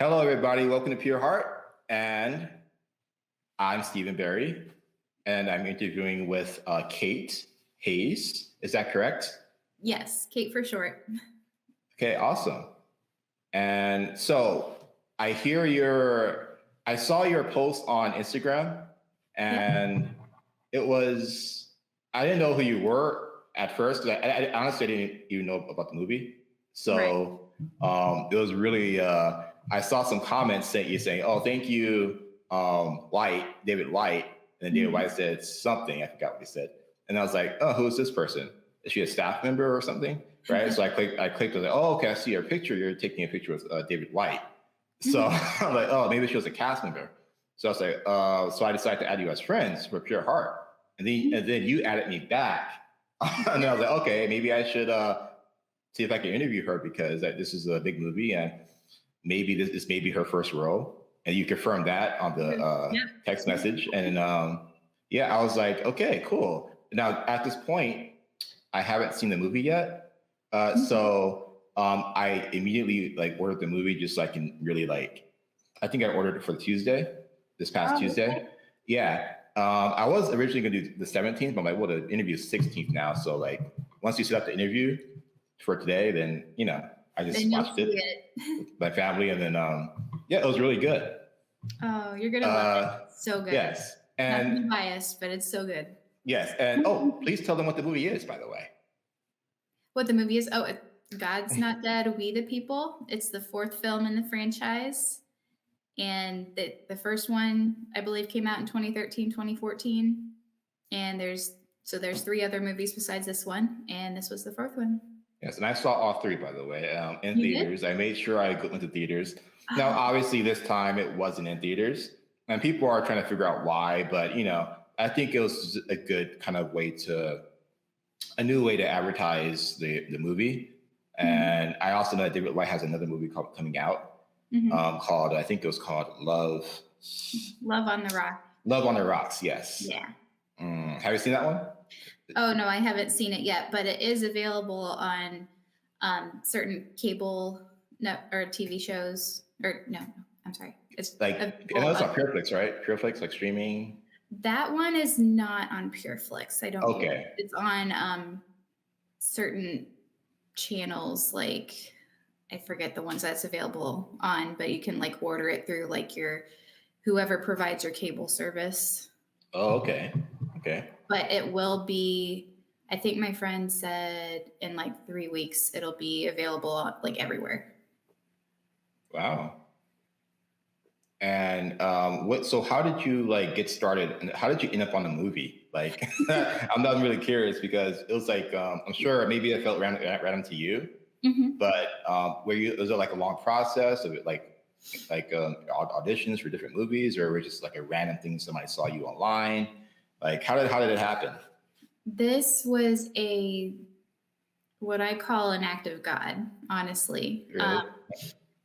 Hello, everybody. Welcome to PureHeart. And I'm Stephen Berry, and I'm interviewing with Kate Hayes. Is that correct? Yes, Kate for short. Okay, awesome. And so I saw your post on Instagram, and I didn't know who you were at first, 'cause I honestly didn't even know about the movie. Right. So it was really, I saw some comments saying, oh, thank you, David White. And then David White said something, I forgot what he said. And I was like, oh, who is this person? Is she a staff member or something? Right. So I clicked, I was like, oh, okay, I see your picture. You're taking a picture of David White. So I'm like, oh, maybe she was a cast member. So I was like, so I decided to add you as friends for Pure Heart. And then you added me back. And then I was like, okay, maybe I should see if I can interview her because this is a big movie and maybe this may be her first role. And you confirmed that on the text message. And I was like, okay, cool. Now at this point, I haven't seen the movie yet. So I immediately ordered the movie just so I can really I think I ordered it for this past Tuesday. Okay. Yeah. I was originally going to do the 17th, but I'm like, well, the interview is 16th now. So once you set up the interview for today, then, I just watched it with my family. And then, it was really good. Oh, you're going to love it. So good. Yes. And not to be biased, but it's so good. Yes. And, please tell them what the movie is, by the way. What the movie is? Oh, God's Not Dead, We the People. It's the fourth film in the franchise. And the first one, I believe, came out in 2013, 2014. And there's 3 other movies besides this one. And this was the fourth one. Yes, and I saw all 3, by the way, in theaters. I made sure I went to theaters. Now, obviously, this time it wasn't in theaters. And people are trying to figure out why. But, I think it was a good kind of a new way to advertise the movie. And I also know that David White has another movie coming out called, I think it was called Love on the Rock. Love on the Rocks, yes. Yeah. Have you seen that one? Oh, no, I haven't seen it yet, but it is available on certain cable or TV shows. Or no, I'm sorry. It's I know it's on PureFlix, right? PureFlix, streaming. That one is not on PureFlix. I don't. Okay. It's on certain channels, I forget the ones that's available on, but you can order it through your whoever provides your cable service. Oh, okay. Okay. But it will be, I think my friend said in 3 weeks, it'll be available everywhere. Wow. And so how did you get started and how did you end up on the movie? I'm not really curious because it was I'm sure maybe it felt random to you, but was it a long process of it, auditions for different movies, or was it just a random thing somebody saw you online? How did it happen? This was what I call an act of God, honestly. Really?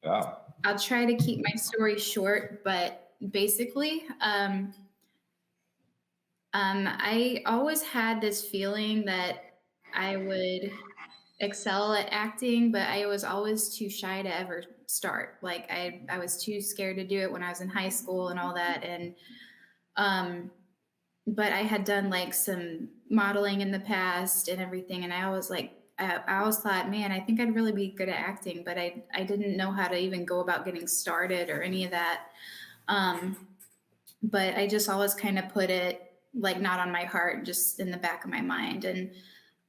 Wow. I'll try to keep my story short, but basically, I always had this feeling that I would excel at acting, but I was always too shy to ever start. I was too scared to do it when I was in high school and all that. And, but I had done some modeling in the past and everything. And I always I always thought, man, I think I'd really be good at acting, but I didn't know how to even go about getting started or any of that. But I just always kind of put it not on my heart, just in the back of my mind. And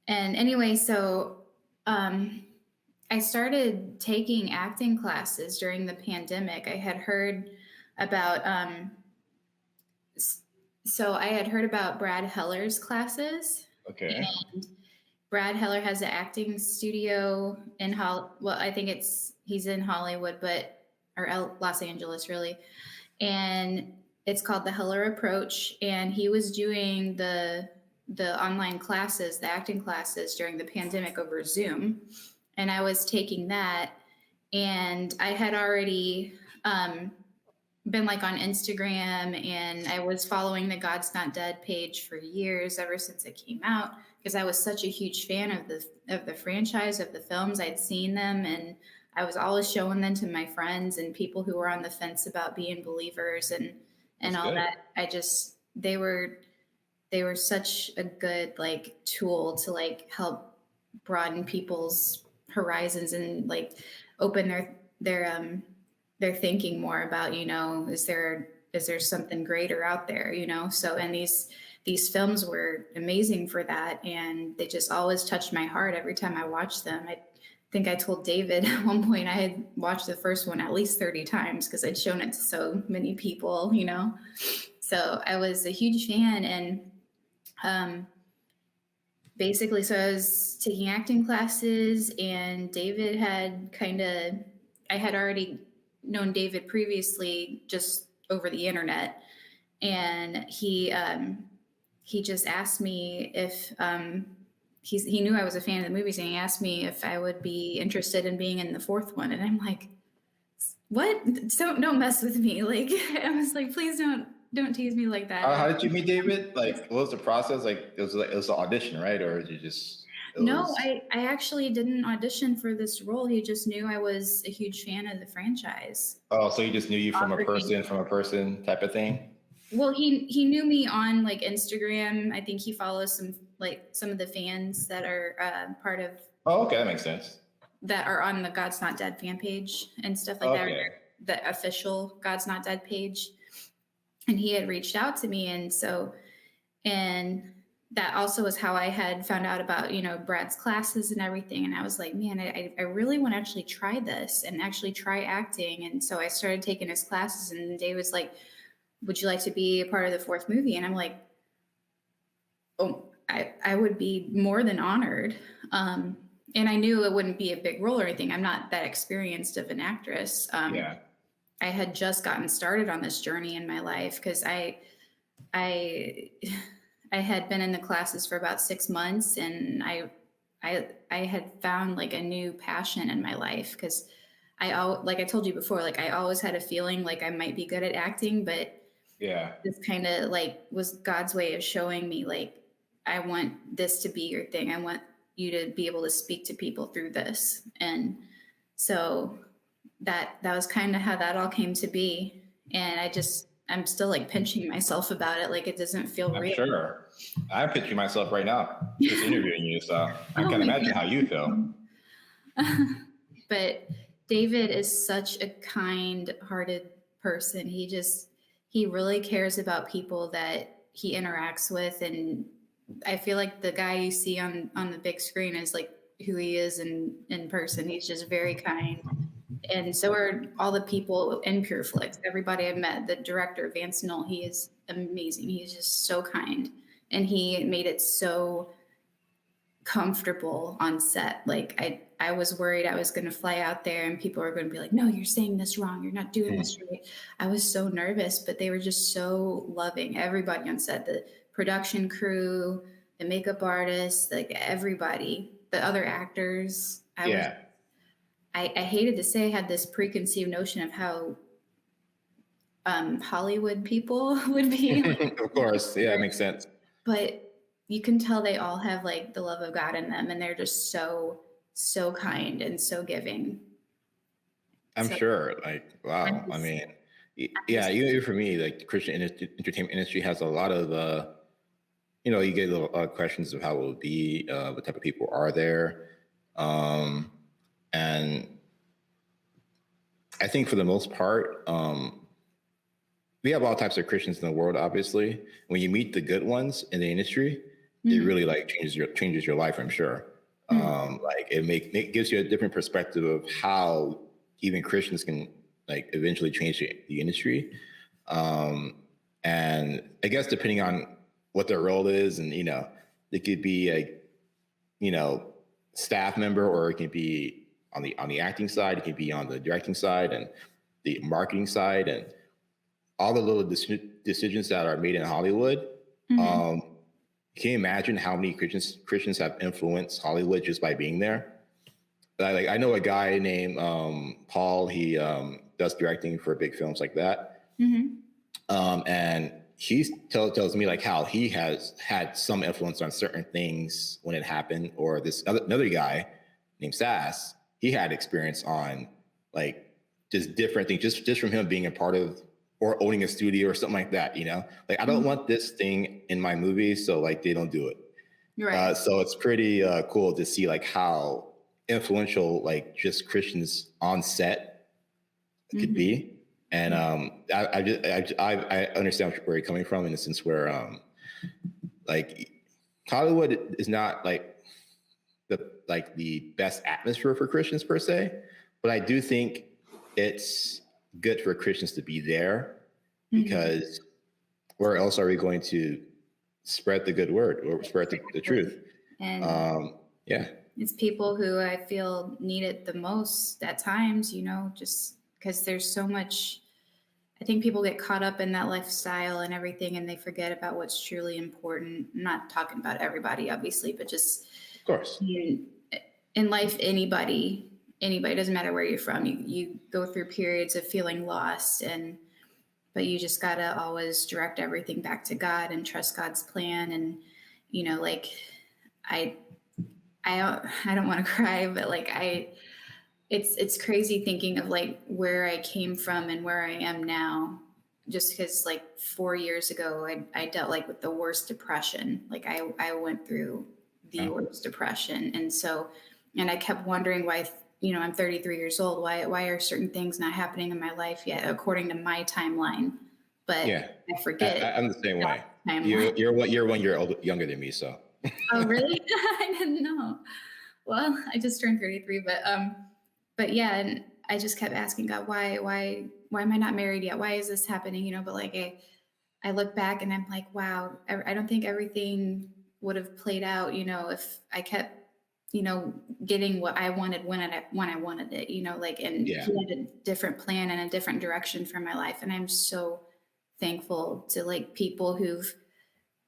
anyway, so I started taking acting classes during the pandemic. I had heard about Brad Heller's classes. Okay. And Brad Heller has an acting studio in I think he's in Hollywood, or Los Angeles, really. And it's called the Heller Approach. And he was doing the online classes, the acting classes during the pandemic over Zoom. And I was taking that, and I had already been on Instagram, and I was following the God's Not Dead page for years, ever since it came out, because I was such a huge fan of the franchise, of the films. I'd seen them, and I was always showing them to my friends and people who were on the fence about being believers and That's all good. that. I just they were such a good like tool to like help broaden people's horizons and like open their thinking more about, you know, is there something greater out there, you know? So and these films were amazing for that, and they just always touched my heart every time I watched them. I think I told David at one point I had watched the first one at least 30 times because I'd shown it to so many people, you know? So I was a huge fan. And um, basically, so I was taking acting classes, and David had kind of, I had already known David previously just over the internet. And he just asked me if he knew I was a fan of the movies, and he asked me if I would be interested in being in the fourth one. And I'm like, what? Don't mess with me. Like, I was like, please don't tease me like How that. did you meet David? Like, what was the process? Like, it was an audition, right? Or did you just it No, was I actually didn't audition for this role. He just knew I was a huge fan of the franchise. oh, so he just knew you Offered me. from a person type of thing? Well, he knew me on like Instagram. I think he follows some of the fans that are part of Oh, okay, that makes sense. that are on the God's Not Dead fan page and stuff like that, or Okay. the official God's Not Dead page. And he had reached out to me, and that also was how I had found out about, you know, Brad's classes and everything. And I was like, man, I really want to actually try this and actually try acting. And so I started taking his classes, and Dave was like, would you like to be a part of the fourth movie? And I'm like, oh, I would be more than honored. And I knew it wouldn't be a big role or anything. I'm not that experienced of an actress. Yeah. I had just gotten started on this journey in my life because I I had been in the classes for about 6 months, and I had found like a new passion in my life because like I told you before, like I always had a feeling like I might be good at acting, but Yeah. this kind of like was God's way of showing me like I want this to be your thing. I want you to be able to speak to people through this. And so that was kind of how that all came to be. And I'm still like pinching myself about it, like it doesn't feel I'm real. sure. I'm picturing myself right now, just interviewing you, so I Oh can my imagine how you feel. God. But David is such a kind-hearted person. He really cares about people that he interacts with, and I feel like the guy you see on the big screen is like who he is in person. He's just very kind. And so are all the people in PureFlix. Everybody I've met, the director, Vance Knoll, he is amazing. He's just so kind. And he made it so comfortable on set. Like I was worried I was going to fly out there and people were going to be like, no, you're saying this wrong. You're not doing this right. I was so nervous, but they were just so loving. Everybody on set, the production crew, the makeup artists, like everybody, the other actors. Yeah. I hated to say I had this preconceived notion of how Hollywood people would be, Of course. Yeah, it makes sense. but you can tell they all have like the love of God in them, and they're just so kind and so giving. I'm So sure. Like, I'm wow. I just, mean, I'm yeah, just even for me, like the Christian entertainment industry has a lot of, you get a lot of questions of how it will be, what type of people are there. And I think for the most part, we have all types of Christians in the world, obviously. When you meet the good ones in the industry, it really like changes your life, I'm sure. Like it gives you a different perspective of how even Christians can like eventually change the industry. And I guess depending on what their role is, and it could be a staff member, or it can be on the acting side, it can be on the directing side and the marketing side, and all the little decisions that are made in Hollywood. Can you imagine how many Christians have influenced Hollywood just by being there? I know a guy named Paul. He does directing for big films like that, and he tells me like how he has had some influence on certain things when it happened. Or this another guy named Sass. he had experience on like just different things, just from him being a part of or owning a studio or something like that, you know? Like I don't want this thing in my movie, so like they don't do it. Right. So it's pretty cool to see like how influential like just Christians on set could be. And I understand where you're coming from in the sense where like Hollywood is not the best atmosphere for Christians per se, but I do think it's good for Christians to be there because where else are we going to spread the good word or spread the truth? And yeah, it's people who I feel need it the most at times, you know, just because there's so much. I think people get caught up in that lifestyle and everything, and they forget about what's truly important. I'm not talking about everybody, obviously, but just of course. In life, anybody, doesn't matter where you're from, you go through periods of feeling lost, but you just gotta always direct everything back to God and trust God's plan. And you know, like I don't want to cry, but like it's crazy thinking of like where I came from and where I am now. Just because like 4 years ago, I dealt like with the worst depression. Like I went through the worst depression. And I kept wondering why, you know, I'm 33 years old. Why are certain things not happening in my life yet, according to my timeline? But yeah, I forget. I'm the same way. Timeline. You're 1 year younger than me, so. Oh, really? I didn't know. Well, I just turned 33, but yeah, and I just kept asking God, why am I not married yet? Why is this happening? You know, but like I look back and I'm like, wow, I don't think everything would have played out, you know, if I kept, you know, getting what I wanted when I wanted it, you know, like, and He had a different plan and a different direction for my life. And I'm so thankful to like people who've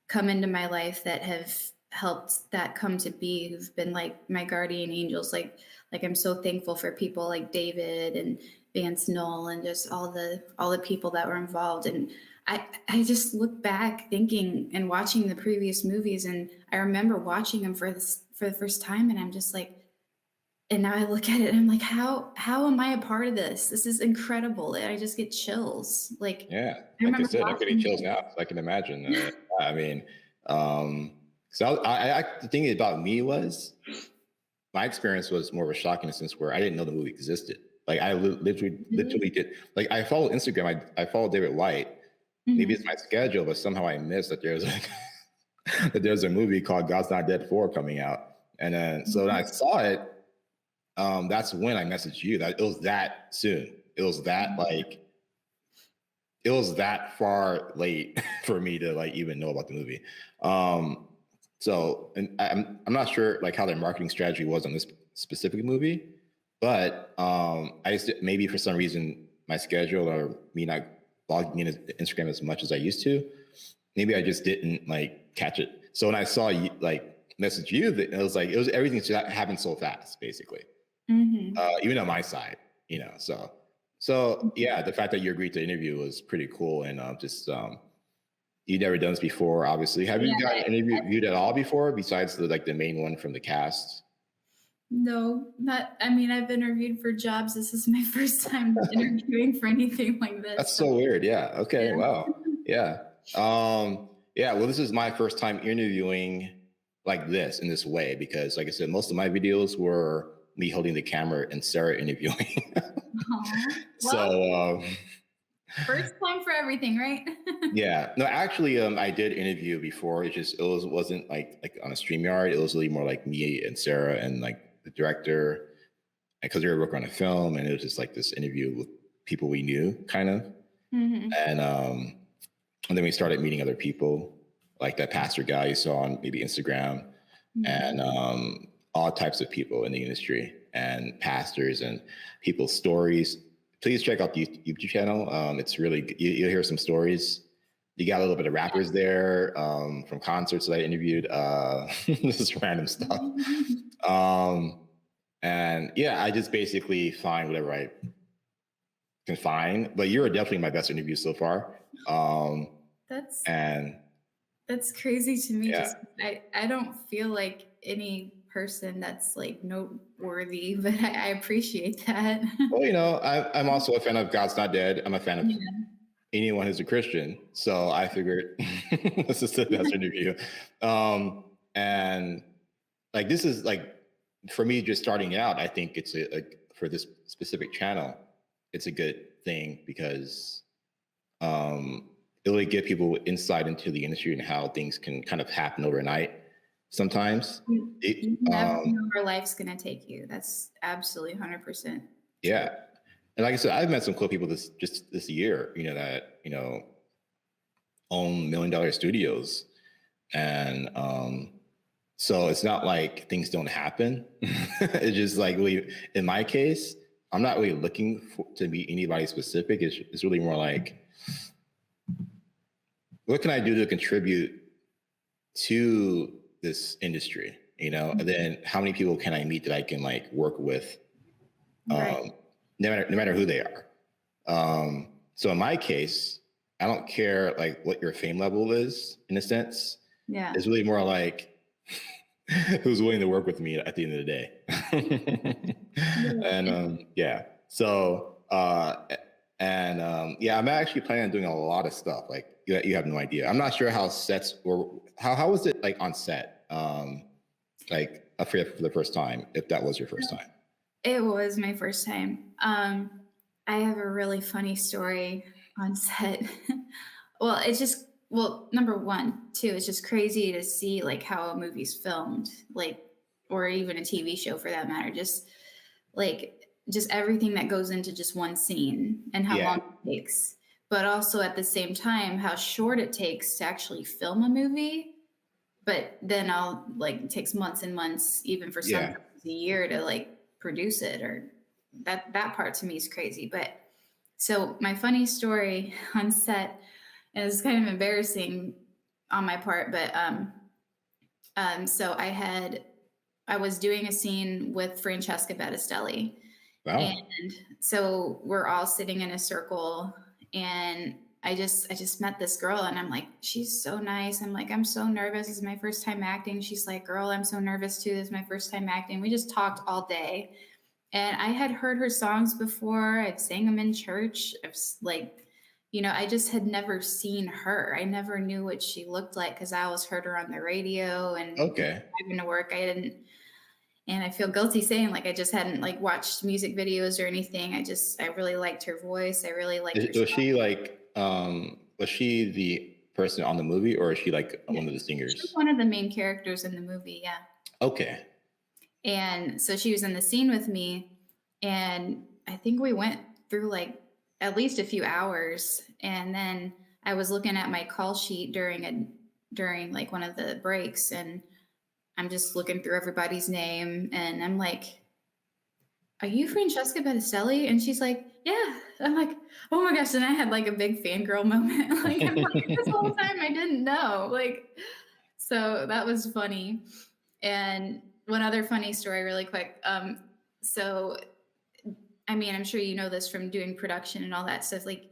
come into my life that have helped that come to be, who've been like my guardian angels. Like I'm so thankful for people like David and Vance Knoll and just all the people that were involved. And I just look back thinking and watching the previous movies, and I remember watching them for the first time, and I'm just like, and now I look at it and I'm like, how am I a part of this? This is incredible. And I just get chills. Like, yeah, I like I remember said, I'm getting chills now. I can imagine. I mean, so the thing about me was my experience was more of a shock in a sense where I didn't know the movie existed. Like I literally did. Like I follow Instagram. I follow David White. Maybe it's my schedule, but somehow I missed that there's like that there's a movie called God's Not Dead 4 coming out. And then so when I saw it, that's when I messaged you that it was that soon. It was that like it was that far late for me to like even know about the movie. So and I'm not sure like how their marketing strategy was on this specific movie, but I just maybe for some reason my schedule or me not logging into Instagram as much as I used to, maybe I just didn't like catch it. So when I saw you like message you, it was everything that happened so fast, basically. Even on my side, you know. So yeah, the fact that you agreed to interview was pretty cool, and you've never done this before, obviously. Have you gotten interviewed at all before, besides the main one from the cast? No, not. I mean, I've interviewed for jobs. This is my first time interviewing for anything like this. That's so weird. Yeah. Okay. Yeah. Wow. Yeah. Yeah. Well, this is my first time interviewing like this in this way because, like I said, most of my videos were me holding the camera and Sarah interviewing. Well, first time for everything, right? Yeah. No, actually, I did interview before. It wasn't like on a StreamYard. It was really more like me and Sarah and like the director, because we were working on a film, and it was just like this interview with people we knew, kind of. And then we started meeting other people, like that pastor guy you saw on maybe Instagram, and all types of people in the industry and pastors and people's stories. Please check out the YouTube channel. It's really, you'll hear some stories. You got a little bit of rappers there from concerts that I interviewed. This is random stuff. And yeah, I just basically find whatever I can find. But you're definitely my best interview so far. That's crazy to me. Yeah. Just I don't feel like any person that's like noteworthy, but I appreciate that. Well, I'm also a fan of God's Not Dead. I'm a fan of Yeah. anyone who's a Christian. So I figured this is the best interview. And like, this is like, for me, just starting out, I think it's for this specific channel, it's a good thing because it really give people insight into the industry and how things can kind of happen overnight sometimes. You never know where life's gonna take you. That's absolutely 100% true. Yeah. And like I said, I've met some cool people this year, that, own $1 million studios. And so it's not like things don't happen. It's just like, really, in my case, I'm not really looking to meet anybody specific. It's really more like, what can I do to contribute to this industry? And then how many people can I meet that I can like work with, Right. no matter who they are. So in my case, I don't care like what your fame level is in a sense. Yeah. It's really more like who's willing to work with me at the end of the day. And yeah. So yeah, I'm actually planning on doing a lot of stuff. Like you have no idea. I'm not sure how sets or how was it like on set? Like for the first time, if that was your first time. It was my first time. I have a really funny story on set. Well, number one, too, it's just crazy to see like how a movie's filmed, like, or even a TV show for that matter. Just everything that goes into just one scene and how long it takes. But also at the same time, how short it takes to actually film a movie. But then it takes months and months, even for some a year to like produce it, or that part to me is crazy. But so my funny story on set, and it's kind of embarrassing on my part, but so I was doing a scene with Francesca Battistelli. Wow. And so we're all sitting in a circle, and I just met this girl, and I'm like, she's so nice. I'm like, I'm so nervous. This is my first time acting. She's like, girl, I'm so nervous too. This is my first time acting. We just talked all day. And I had heard her songs before. I've sang them in church. I just had never seen her. I never knew what she looked like because I always heard her on the radio and driving to work. I didn't, and I feel guilty saying like I just hadn't like watched music videos or anything. I really liked her voice. I really liked her. Was she like was she the person on the movie, or is she like one of the singers? She was one of the main characters in the movie, yeah. Okay. And so she was in the scene with me, and I think we went through like at least a few hours, and then I was looking at my call sheet during like one of the breaks, and I'm just looking through everybody's name, and I'm like, are you Francesca Battistelli? And she's like, yeah. I'm like, oh my gosh. And I had like a big fangirl moment. Like, I'm like, this whole time I didn't know. Like, so that was funny. And one other funny story really quick. So, I mean, I'm sure you know this from doing production and all that stuff. Like,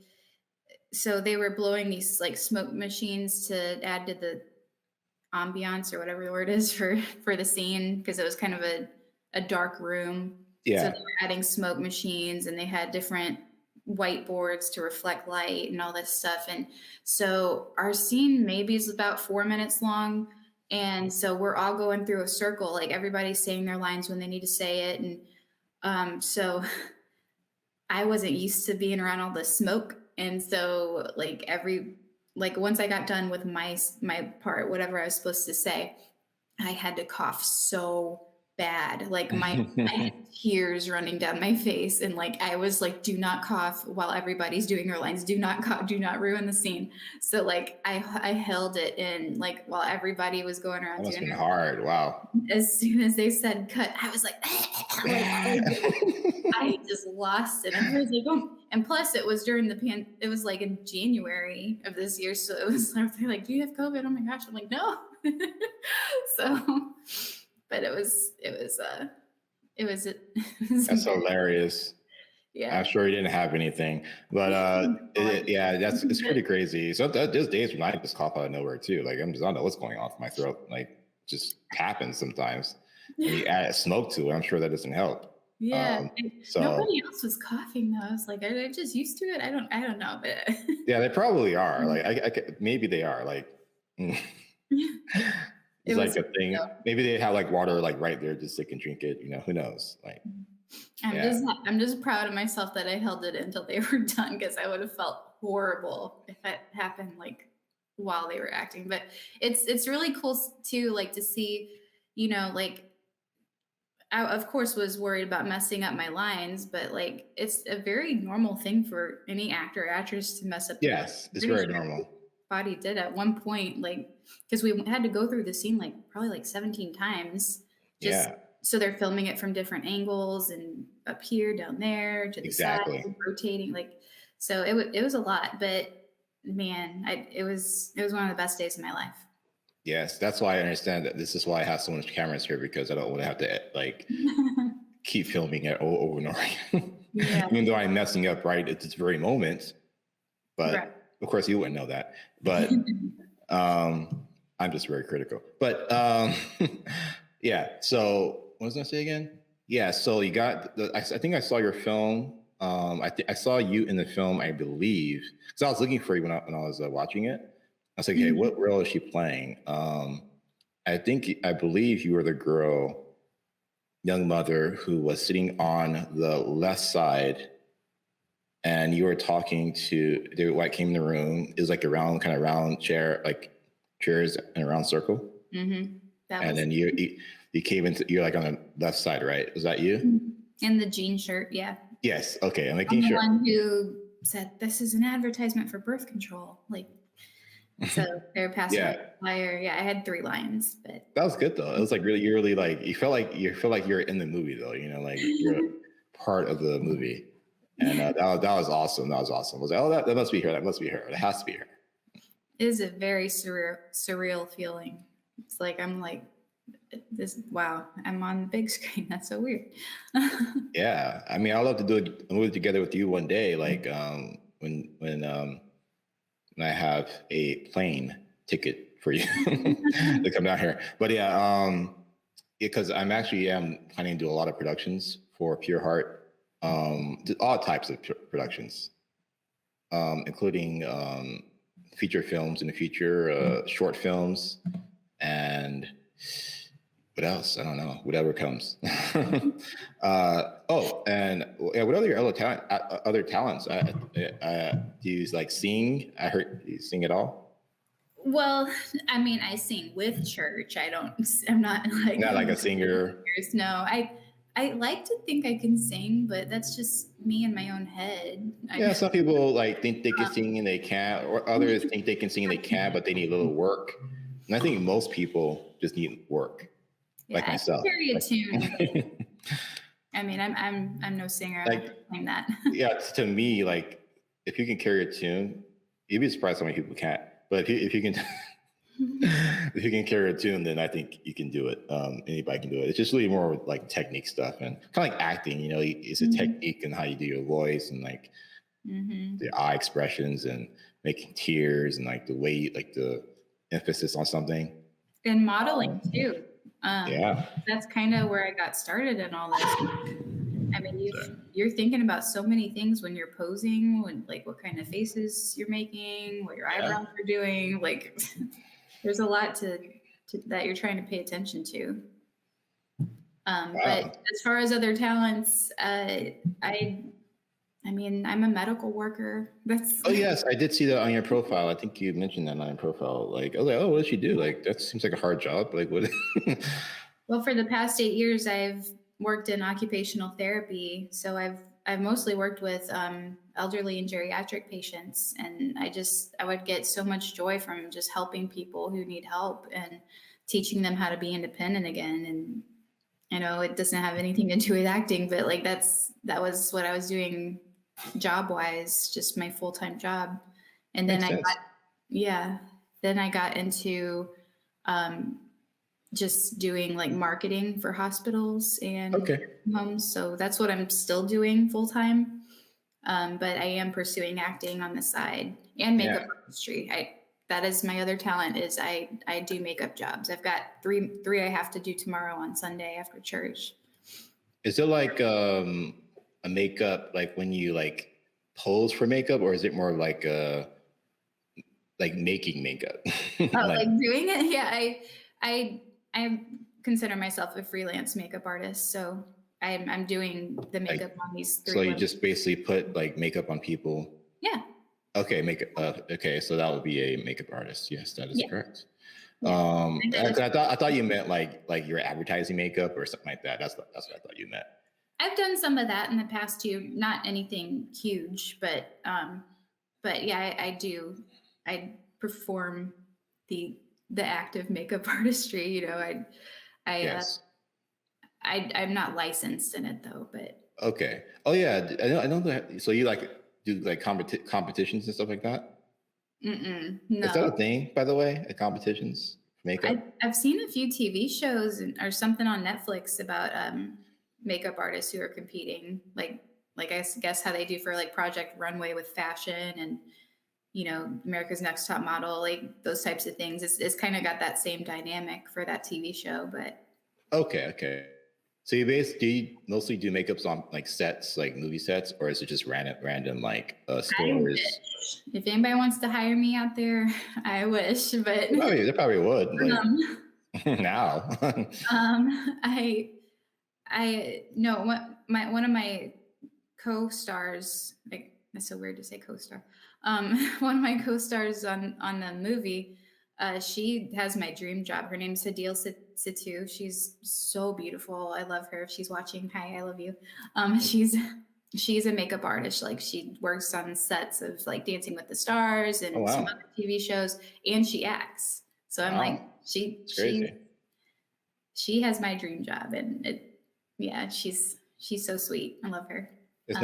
so they were blowing these like smoke machines to add to the ambiance or whatever the word is for the scene, because it was kind of a dark room. Yeah. So they were adding smoke machines, and they had different whiteboards to reflect light and all this stuff. And so our scene maybe is about 4 minutes long. And so we're all going through a circle, like everybody's saying their lines when they need to say it. And so I wasn't used to being around all the smoke. And so once I got done with my part, whatever I was supposed to say, I had to cough so bad. Like I had tears running down my face, and like I was like, do not cough while everybody's doing their lines. Do not cough, do not ruin the scene. So like I held it in like while everybody was going around. That must doing have been hard. Wow. As soon as they said cut, I was like, I just lost it. And I was like, oh. And plus it was during it was like in January of this year. So it was like, do you have COVID? Oh my gosh. I'm like, no. So, but it was That's hilarious. Yeah. I'm sure he didn't have anything, but it's pretty crazy. So there's days when I just cough out of nowhere too. Like I don't know what's going on with my throat. Like just happens sometimes. and you add smoke to it, I'm sure that doesn't help. Yeah, and So nobody else was coughing though. I was like, are they just used to it? I don't know, but yeah, they probably are. Like maybe they are. Like mm, it it's like was. a thing. Maybe they have like water like right there, just so they can drink it. You know, who knows? Like yeah, I'm just proud of myself that I held it until they were done because I would have felt horrible if it happened like while they were acting. But it's really cool too, like to see, like I of course was worried about messing up my lines, but like it's a very normal thing for any actor or actress to mess up their lines. yes, it's Pretty very sure normal. body did at one point, like because we had to go through the scene like probably like 17 times, just Yeah, so they're filming it from different angles and up here, down there, to the side, exactly. rotating, like so it was a lot, but man, it was one of the best days of my life. Yes, that's why I understand that. This is why I have so much cameras here because I don't want to have to like keep filming it over and over again. Yeah, Even though I'm messing up right at this very moment, right. but of course you wouldn't know that. But I'm just very critical. But yeah. So what was I gonna say again? Yeah. So you got. I think I saw your film. I saw you in the film, I believe, because I was looking for you when I was watching it. I was like, hey, what role is she playing? I believe you were the girl, young mother who was sitting on the left side, and you were talking to David White came in the room. It was like a kind of round chair, like chairs in a round circle. Mm-hmm. And then you came into, you're like on the left side, right? Was that you? In the jean shirt, yeah. Yes. Okay. I'm I'm making the sure. one who said this is an advertisement for birth control, like. So they were passing Yeah. out the flyer. Yeah, I had 3 lines, but That was good though. It was like really, you really like, you feel like you're in the movie though, you know, like you're part of the movie. And that was awesome. That was awesome. I was like, oh, that must be her. That must be her. It has to be her. it is a very surreal feeling. It's like I'm like this. Wow, I'm on the big screen. That's so weird. Yeah. I mean, I'd love to do a movie together with you one day. Like when I have a plane ticket for you to come down here. But yeah, because I'm actually planning to do a lot of productions for PureHeart, all types of productions, including feature films in the future, short films, and what else? I don't know. Whatever comes. And yeah, what are your other talents? Do you like sing? I heard you sing at all. Well, I mean, I sing with church. I don't. I'm not like Not like a singer. No, I like to think I can sing, but that's just me in my own head. Yeah, some people like think they can sing and they can't, or others think they can sing and they can, but they need a little work. And I think most people just need work, Yeah, like myself. I can carry a tune. I mean, I'm no singer. I'm not gonna claim that. Yeah, to me, like if you can carry a tune, you'd be surprised how many people can't. But if you can, if you can carry a tune, then I think you can do it. Anybody can do it. It's just really more like technique stuff and kind of like acting. You know, it's a technique and how you do your voice and like the eye expressions and making tears and like the way, like the emphasis on something. And modeling too. Yeah, That's kind of where I got started in all this. I mean, you're thinking about so many things when you're posing, when like what kind of faces you're making, what your eyebrows are doing. Like, there's a lot to that you're trying to pay attention to. But as far as other talents, I mean, I'm a medical worker. Oh yes, I did see that on your profile. I think you mentioned that on your profile. Like, I was like, oh, what does she do? Like, that seems like a hard job. Like, what? Well, for the past 8 years, I've worked in occupational therapy. So I've mostly worked with elderly and geriatric patients, and I would get so much joy from just helping people who need help and teaching them how to be independent again. And I know it doesn't have anything to do with acting, but like that was what I was doing job wise, just my full-time job. And then then I got into just doing like marketing for hospitals and homes. So that's what I'm still doing full time. But I am pursuing acting on the side and makeup artistry. that is my other talent is I do makeup jobs. I've got three I have to do tomorrow on Sunday after church. Is it like a makeup like when you like pose for makeup, or is it more like making makeup? Oh, Like like doing it? Yeah, I consider myself a freelance makeup artist, so I'm doing the like makeup on these so three you women. just basically put like makeup on people. Yeah, Okay, makeup. Okay, so that would be a makeup artist. Yes, that is yeah, correct. yeah. I thought you meant like you're advertising makeup or something like that. That's what I thought you meant. I've done some of that in the past too. Not anything huge, but yeah, I do. I perform the the act of makeup artistry. You know, I Yes. I'm not licensed in it though, but Okay. Oh yeah, I know that. So you like do like competitions and stuff like that? Is that a no. thing, by the way? At competitions for makeup? I've seen a few TV shows or something on Netflix about makeup artists who are competing, like I guess how they do for like Project Runway with fashion and America's Next Top Model, like those types of things. It's kind of got that same dynamic for that TV show, but Okay, okay. So do you mostly do makeups on like sets, like movie sets, or is it just random like I stores? wish if anybody wants to hire me out there, I wish, but They probably would like um, now. I no one of my co-stars, like that's so weird to say co-star, one of my co-stars on the movie, she has my dream job. Her name's Hadil Situ. She's so beautiful. I love her. If she's watching, hi, I love you. She's a makeup artist. Like she works on sets of like Dancing with the Stars Oh and some wow, other TV shows, and she acts. So I'm like, wow, she it's she crazy. she has my dream job, and yeah, she's so sweet. I love her. Um,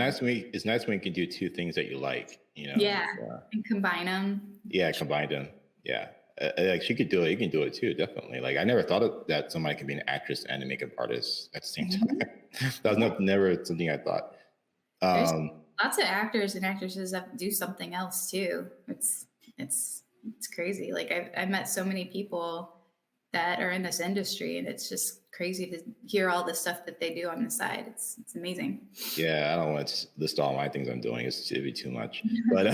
It's nice when you can do two things that you like. yeah, and combine them. Yeah, combine them. Yeah, like she could do it. You can do it too, definitely. Like I never thought of that somebody could be an actress and a makeup artist at the same time. Mhm. That was Yeah, never something I thought. there's Um, lots of actors and actresses that do something else too. It's it's crazy. Like I've met so many people that are in this industry, and it's just crazy to hear all the stuff that they do on the side. It's amazing. yeah, I don't want to list all my things I'm doing. It'd be too much. But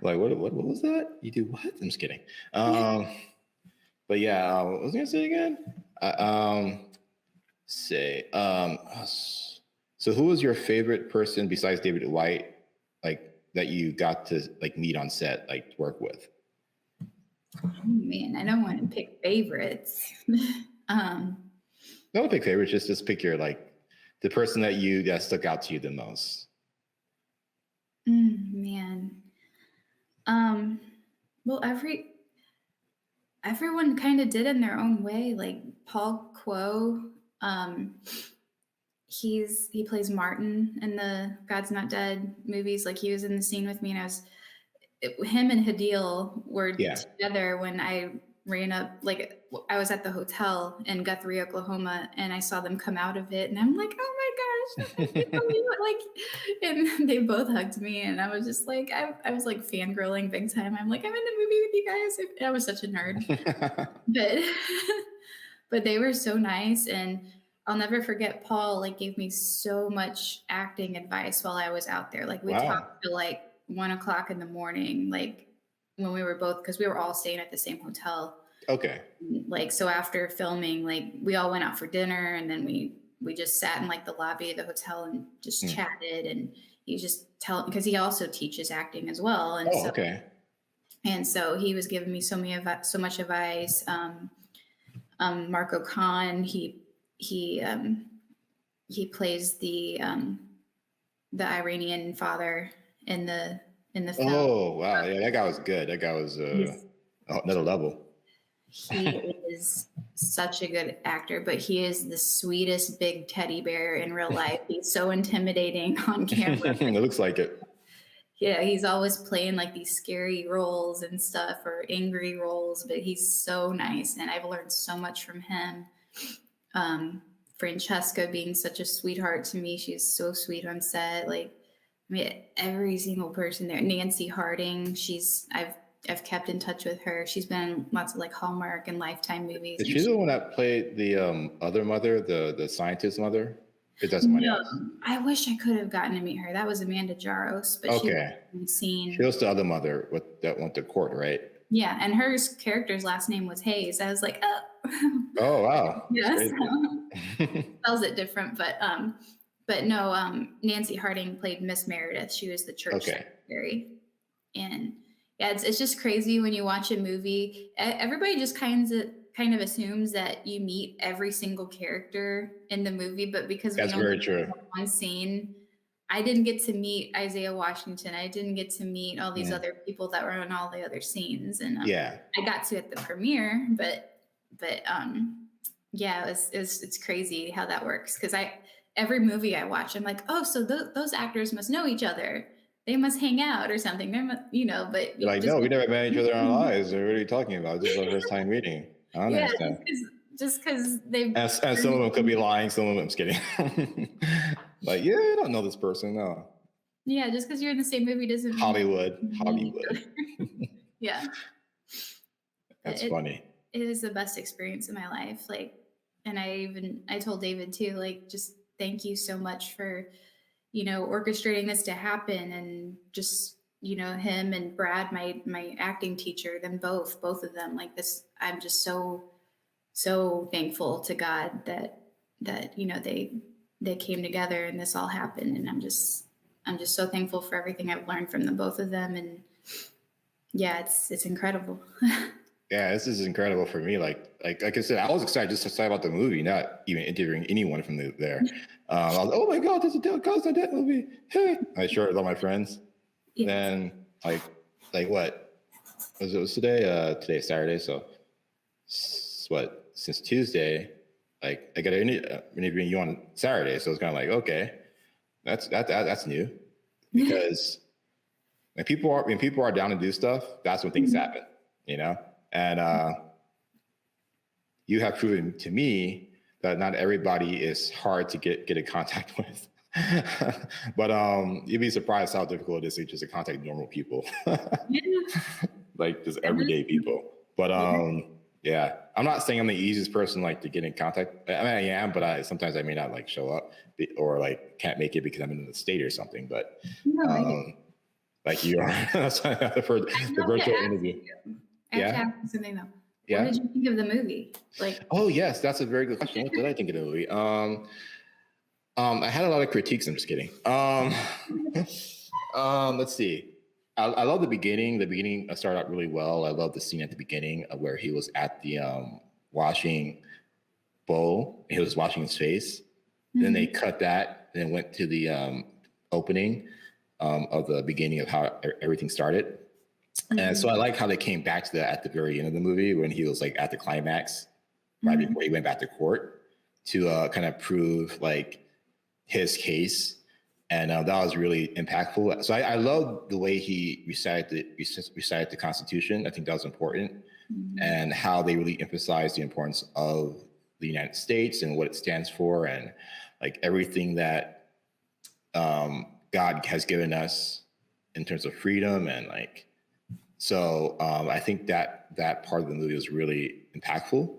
like, what was that? You do what? I'm just kidding. Um, but yeah, what was I gonna say again? Say, so who was your favorite person besides David White, like that you got to like meet on set, like work with? Oh, man, I don't want to pick favorites. um, Don't pick favorites. Just pick your like the person that stuck out to you the most. man. Um, well, everyone kind of did in their own way. Like Paul Quo, um, he plays Martin in the God's Not Dead movies. Like he was in the scene with me, and him and Hadil were Yeah. together when I ran up. Like I was at the hotel in Guthrie, Oklahoma, and I saw them come out of it, and I'm like, oh my gosh, I can't believe it! Like, and they both hugged me, and I was just like, I was like fangirling big time. I'm like, I'm in the movie with you guys. And I was such a nerd, but but they were so nice, and I'll never forget Paul like gave me so much acting advice while I was out there. Like we Wow. talked till like 1 o'clock in the morning, like when we were both, because we were all staying at the same hotel. Okay. Like so after filming, like we all went out for dinner, and then we just sat in like the lobby of the hotel and just chatted, and he just because he also teaches acting as well, and Oh, okay. so he was giving me so much advice. Marco Khan, he plays the Iranian father in the film. Oh, wow. Yeah, that guy was good. That guy was He's, another level. he is such a good actor, but he is the sweetest big teddy bear in real life. He's so intimidating on camera. It looks like it. Yeah, he's always playing like these scary roles and stuff or angry roles, but he's so nice, and I've learned so much from him. Francesca being such a sweetheart to me, she's so sweet on set. Like, I mean, every single person there. Nancy Harding, I've kept in touch with her. She's been in lots of like Hallmark and Lifetime movies. Is And she the one that played the other mother, the scientist mother? It does somebody no, else. I wish I could have gotten to meet her. That was Amanda Jaros, but she Okay. wasn't She seen. was the other mother that went to court, right? Yeah, and her character's last name was Hayes. I was like, oh, Oh wow. yes, That's spells it different, but no, Nancy Harding played Miss Meredith. She was the church okay. secretary, and yeah, it's just crazy when you watch a movie. Everybody just kind of assumes that you meet every single character in the movie, but because we That's only very true. have one scene, I didn't get to meet Isaiah Washington. I didn't get to meet all these other people that were in all the other scenes, and Yeah. I got to at the premiere, but yeah, it's crazy how that works because every movie I watch, I'm like, oh, so those actors must know each other. They must hang out or something. But You're like, just no, we never met each other in our lives. What are you talking about? This is our first time meeting. I don't yeah, understand. just because they've And some of them could be lying. Some of them, I'm just kidding. Like, yeah, I don't know this person. No. yeah, just because you're in the same movie doesn't mean Hollywood. Hollywood. Yeah. That's funny. It is the best experience in my life. Like, and I told David too, like, just thank you so much for, orchestrating this to happen. And just, him and Brad, my acting teacher, them both of them like this. I'm just so thankful to God that they came together and this all happened. And I'm just so thankful for everything I've learned from the both of them. And yeah, it's incredible. Yeah, this is incredible for me. Like I said, I was excited just to talk about the movie, not even interviewing anyone from there. I was, oh my God, there's a Del Costa Dead movie. Hey, I shared it with all my friends. Yeah. Then like what was today? Today's Saturday, so what? Since Tuesday, like I got an interviewing you on Saturday, so it's kind of like okay, that's new because when people are down to do stuff, that's when things happen, And you have proven to me that not everybody is hard to get in contact with. But you'd be surprised how difficult it is to contact normal people, like just everyday people. But yeah, I'm not saying I'm the easiest person like to get in contact. I mean, I am, but sometimes I may not like show up or like can't make it because I'm in the state or something. But like you are for the virtual interview. I have to ask you something though. Yeah. What did you think of the movie? Like, oh yes, that's a very good question. What did I think of the movie? I had a lot of critiques. I'm just kidding. Let's see. I love the beginning. The beginning started out really well. I love the scene at the beginning where he was at the washing bowl. He was washing his face. Mm-hmm. Then they cut that and went to the opening of the beginning of how everything started. Mm-hmm. And so I like how they came back to that at the very end of the movie when he was like at the climax, right before he went back to court to kind of prove like his case. And that was really impactful. So I love the way he recited the Constitution. I think that was important. Mm-hmm. And how they really emphasized the importance of the United States and what it stands for and like everything that God has given us in terms of freedom and like, so I think that part of the movie was really impactful.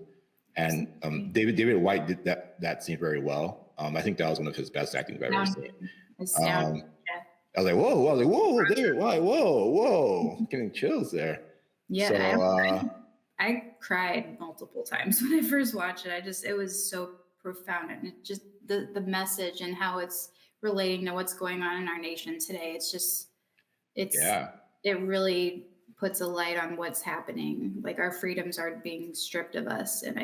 And David White did that scene very well. I think that was one of his best acting I've ever seen. I was like, whoa, David White, whoa, getting chills there. Yeah, so, I cried multiple times when I first watched it. It was so profound, and it just the message and how it's relating to what's going on in our nation today. It really puts a light on what's happening. Like our freedoms are being stripped of us, and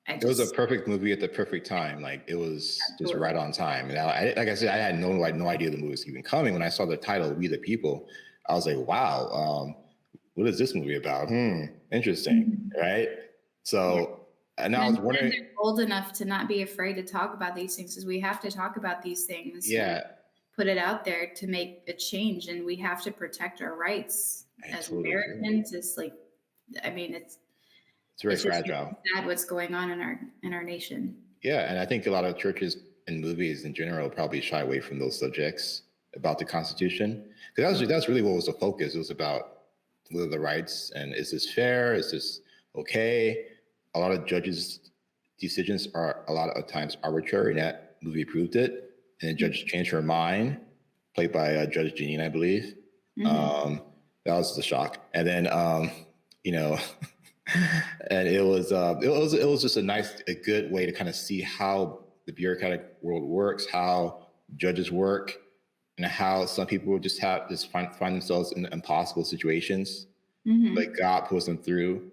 it was a perfect movie at the perfect time. Like it was just right on time. And like I said, I had no idea the movie was even coming. When I saw the title, "We the People," I was like, "Wow, what is this movie about? Interesting, right?" So, and I was wondering, they're old enough to not be afraid to talk about these things, because we have to talk about these things. Yeah, put it out there to make a change, and we have to protect our rights as Americans. It's like, I mean, it's very fragile. Sad what's going on in our nation. Yeah, and I think a lot of churches and movies in general probably shy away from those subjects about the Constitution, because that's really what was the focus. It was about what are the rights, and is this fair? Is this okay? A lot of judges' decisions are a lot of times arbitrary. And that movie proved it. And the judge changed her mind, played by Judge Janine, I believe. That was the shock. And then, you know, and it was just a good way to kind of see how the bureaucratic world works, how judges work, and how some people just find themselves in impossible situations. Like God pulls them through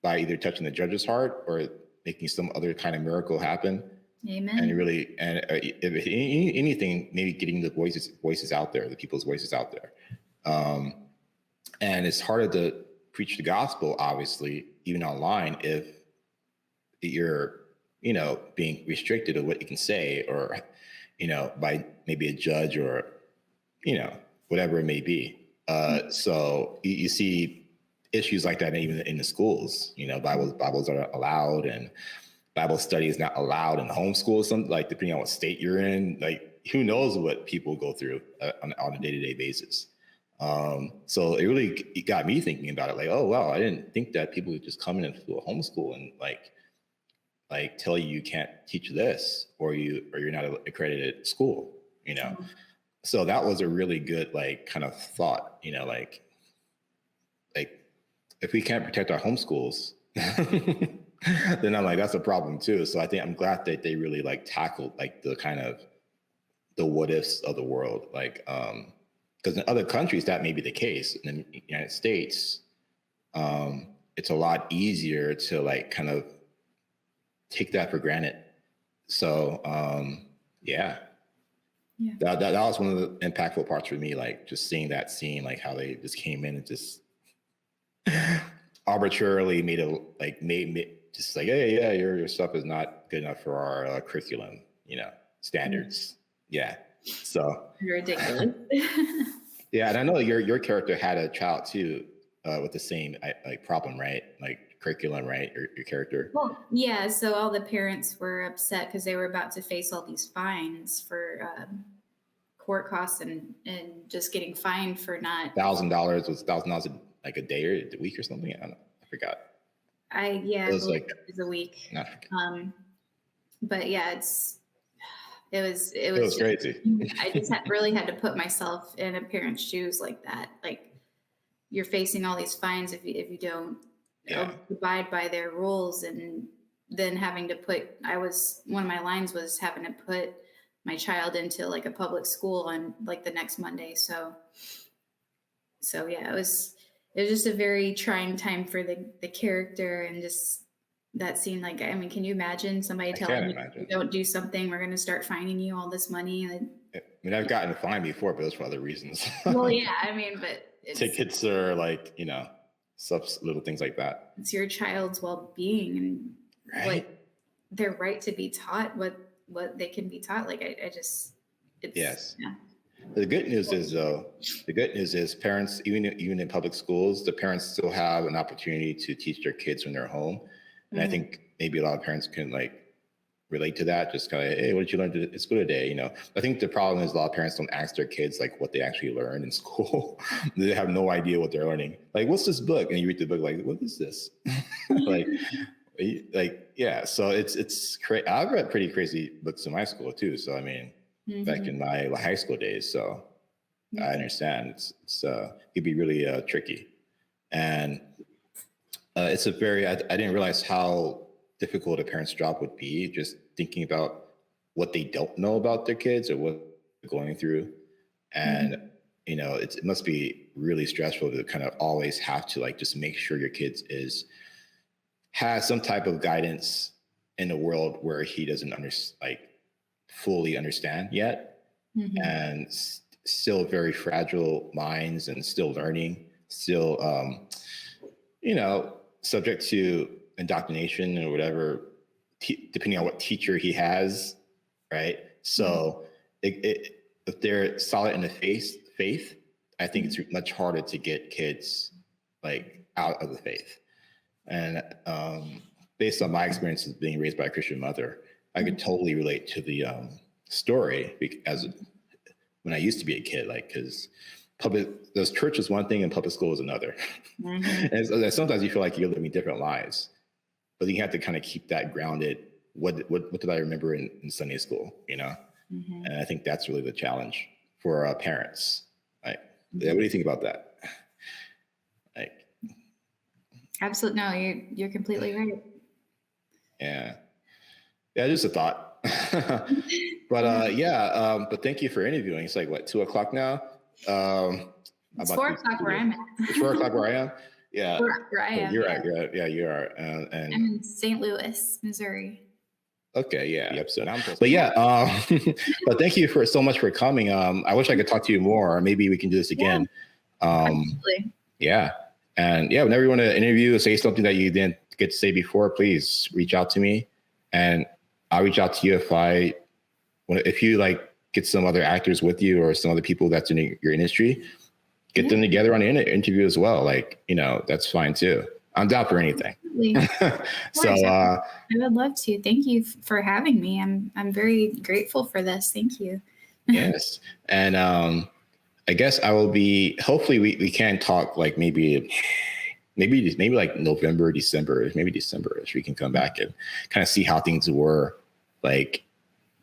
by either touching the judge's heart or making some other kind of miracle happen. Amen. And really, and if anything, maybe getting the voices out there, the people's voices out there. And it's harder to preach the gospel, obviously, even online, if you're, being restricted of what you can say, or, by maybe a judge, or, whatever it may be. So you see issues like that even in the schools. Bibles are allowed, and Bible study is not allowed in homeschool. Something like, depending on what state you're in, like who knows what people go through on a day-to-day basis. So it got me thinking about it. Like, oh wow, I didn't think that people would just come in and do a homeschool and like tell you can't teach this, or you're not accredited school. So that was a really good kind of thought. Like if we can't protect our homeschools, then I'm like, that's a problem too. So I think I'm glad that they really tackled the kind of the what ifs of the world, because in other countries that may be the case. In the United States, it's a lot easier to kind of take that for granted. So yeah. That was one of the impactful parts for me, just seeing that scene, how they just came in and just arbitrarily made yeah, your stuff is not good enough for our curriculum, standards. Yeah. So ridiculous. Yeah, and I know your character had a child too with the same problem, right? Curriculum, right? Your character. Well, yeah. So all the parents were upset because they were about to face all these fines for court costs and just getting fined for not $1,000 was $1,000 a day or a week or something. I forgot. It was it was a week. But yeah, it was crazy. I just really had to put myself in a parent's shoes like that. Like, you're facing all these fines if you don't abide by their rules, and then having to one of my lines was having to put my child into a public school on the next Monday. So yeah, it was just a very trying time for the character, and just that scene. Can you imagine somebody telling you, if you don't do something, we're going to start fining you all this money? I've gotten fined before, but it was for other reasons. Well, yeah, but tickets are little things like that. It's your child's well-being, and their right to be taught what they can be taught. Yes. Yeah. The good news is parents, even in public schools, the parents still have an opportunity to teach their kids when they're home. And I think maybe a lot of parents can relate to that. Just kind of, hey, what did you learn at school today? I think the problem is a lot of parents don't ask their kids what they actually learned in school. They have no idea what they're learning. What's this book? And you read the book, what is this? Yeah. So it's crazy. I've read pretty crazy books in my school too. So back in my high school days. So I understand it could be really tricky, and it's I didn't realize how difficult a parent's job would be, just thinking about what they don't know about their kids or what they're going through. And, it must be really stressful to kind of always have to just make sure your kids has some type of guidance in a world where he doesn't fully understand yet. And still very fragile minds, and still learning, still, subject to indoctrination or whatever, depending on what teacher he has, right? So if they're solid in the faith, I think it's much harder to get kids out of the faith. And based on my experiences being raised by a Christian mother, I could totally relate to the story, when I used to be a kid, because There's church is one thing and public school is another. Mm-hmm. And sometimes you feel like you're living different lives, but you have to kind of keep that grounded. What did I remember in Sunday school? Mm-hmm. And I think that's really the challenge for parents. Like, Mm-hmm. what do you think about that? Like, absolutely, no, you're completely right. yeah, just a thought. But but thank you for interviewing. It's like what, 2:00 now? It's 4:00 where I'm at. It's 4:00 where I am. Yeah, where I am. You're right. Yeah, you are. And I'm in St. Louis, Missouri. Okay, yeah. Yep. So, but yeah, but thank you so much for coming. I wish I could talk to you more. Maybe we can do this again. Absolutely. Yeah, and yeah, whenever you want to interview or say something that you didn't get to say before, please reach out to me, and I'll reach out to you if you like get some other actors with you or some other people that's in your industry, get them together on an interview as well. Like, that's fine too. I'm down for anything. So I would love to. Thank you for having me. I'm very grateful for this. Thank you. Yes. And I guess I will be, hopefully we can talk like maybe like November, December, maybe December-ish. We can come back and kind of see how things were like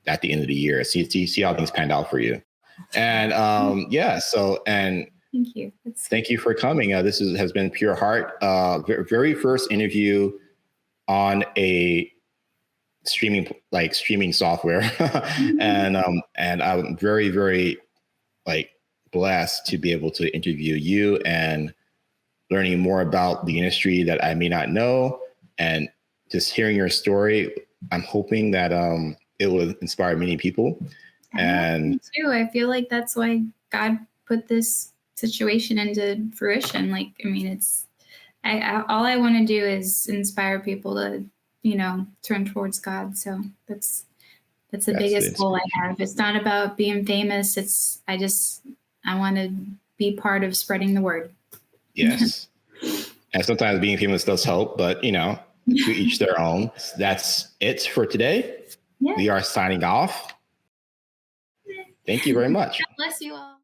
at the end of the year. See how things panned out for you. And thank you. Thank you for coming. This has been PureHeart, very first interview on a streaming software, and I'm very, very blessed to be able to interview you and learning more about the industry that I may not know, and just hearing your story. I'm hoping that it will inspire many people. And me too. I feel like that's why God put this situation into fruition. Like, I mean, all I want to do is inspire people to, turn towards God. So that's the biggest goal I have. It's not about being famous. I want to be part of spreading the word. Yes. And sometimes being famous does help, but to each their own. That's it for today. Yeah. We are signing off. Thank you very much. God bless you all.